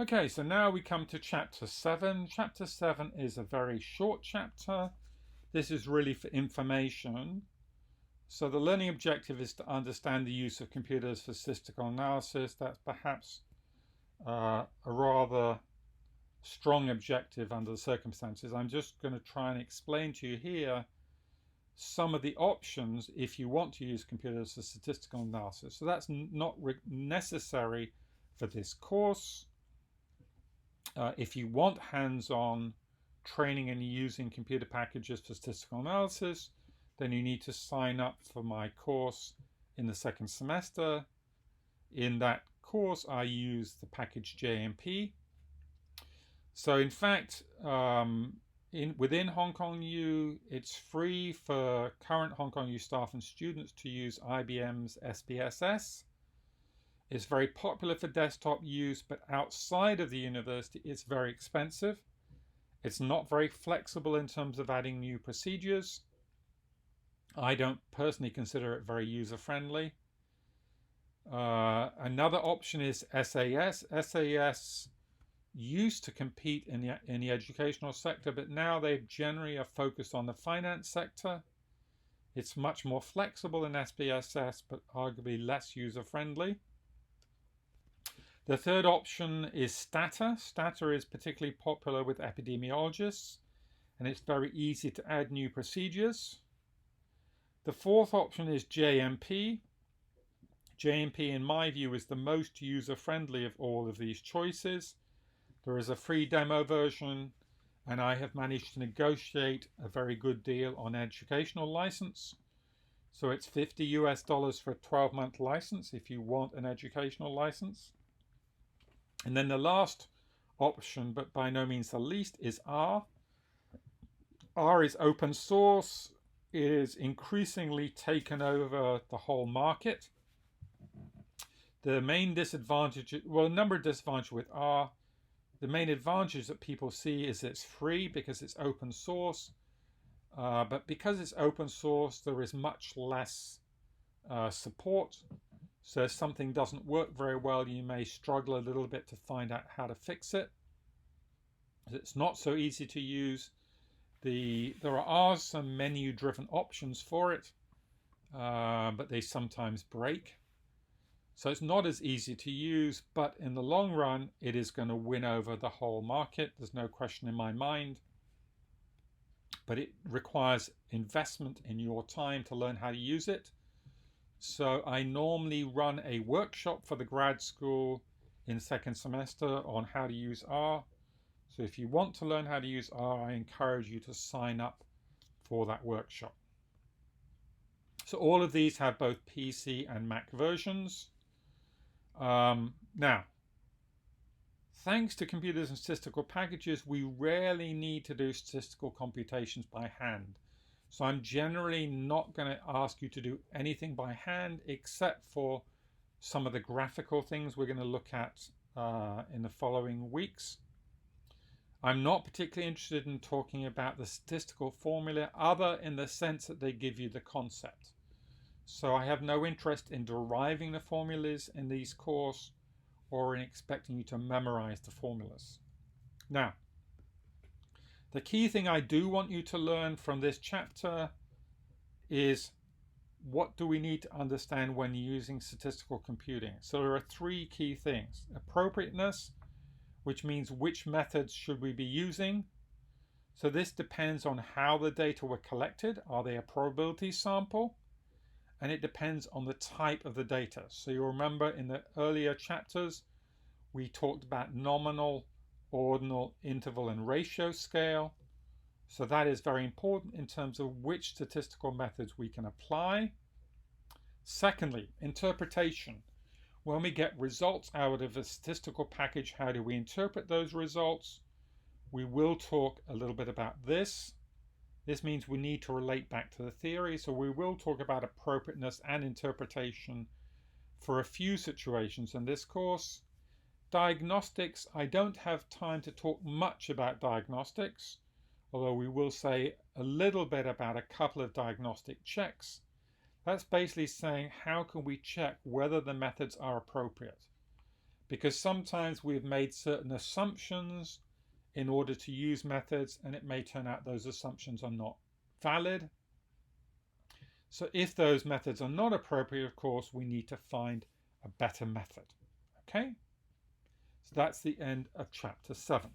Okay, so now we come to Chapter 7. Chapter 7 is a very short chapter. This is really for information. So the learning objective is to understand the use of computers for statistical analysis. That's perhaps a rather strong objective under the circumstances. I'm just going to try and explain to you here some of the options if you want to use computers for statistical analysis. So that's not necessary for this course. If you want hands-on training and using computer packages for statistical analysis, then you need to sign up for my course in the second semester. In that course, I use the package JMP. So in fact, within Hong Kong U, it's free for current Hong Kong U staff and students to use IBM's SPSS. It's very popular for desktop use, but outside of the university, it's very expensive. It's not very flexible in terms of adding new procedures. I don't personally consider it very user-friendly. Another option is SAS. SAS used to compete in the educational sector, but now they generally are focused on the finance sector. It's much more flexible than SPSS, but arguably less user-friendly. The third option is Stata. Stata is particularly popular with epidemiologists, and it's very easy to add new procedures. The fourth option is JMP. JMP, in my view, is the most user-friendly of all of these choices. There is a free demo version, and I have managed to negotiate a very good deal on educational license. So it's $50 for a 12-month license if you want an educational license. And then the last option, but by no means the least, is R. R is open source. It is increasingly taken over the whole market. The main disadvantage, well, a number of disadvantages with R. The main advantage that people see is it's free because it's open source. But because it's open source, there is much less support. So if something doesn't work very well, you may struggle a little bit to find out how to fix it. It's not so easy to use. There are some menu-driven options for it, but they sometimes break. So it's not as easy to use, but in the long run, it is going to win over the whole market. There's no question in my mind. But it requires investment in your time to learn how to use it. So I normally run a workshop for the grad school in second semester on how to use R. So if you want to learn how to use R, I encourage you to sign up for that workshop. So all of these have both PC and Mac versions. Now, thanks to computers and statistical packages, we rarely need to do statistical computations by hand. So I'm generally not going to ask you to do anything by hand except for some of the graphical things we're going to look at in the following weeks. I'm not particularly interested in talking about the statistical formula other in the sense that they give you the concept. So I have no interest in deriving the formulas in these courses or in expecting you to memorize the formulas. Now, the key thing I do want you to learn from this chapter is what do we need to understand when using statistical computing. So there are three key things. Appropriateness, which means which methods should we be using. So this depends on how the data were collected. Are they a probability sample? And it depends on the type of the data. So you remember in the earlier chapters, we talked about nominal, ordinal, interval, and ratio scale. So that is very important in terms of which statistical methods we can apply. Secondly, interpretation. When we get results out of a statistical package, how do we interpret those results? We will talk a little bit about this. This means we need to relate back to the theory. So we will talk about appropriateness and interpretation for a few situations in this course. Diagnostics, I don't have time to talk much about diagnostics, although we will say a little bit about a couple of diagnostic checks. That's basically saying how can we check whether the methods are appropriate. because sometimes we've made certain assumptions in order to use methods, and it may turn out those assumptions are not valid. So if those methods are not appropriate, of course, we need to find a better method. Okay? So that's the end of chapter 7.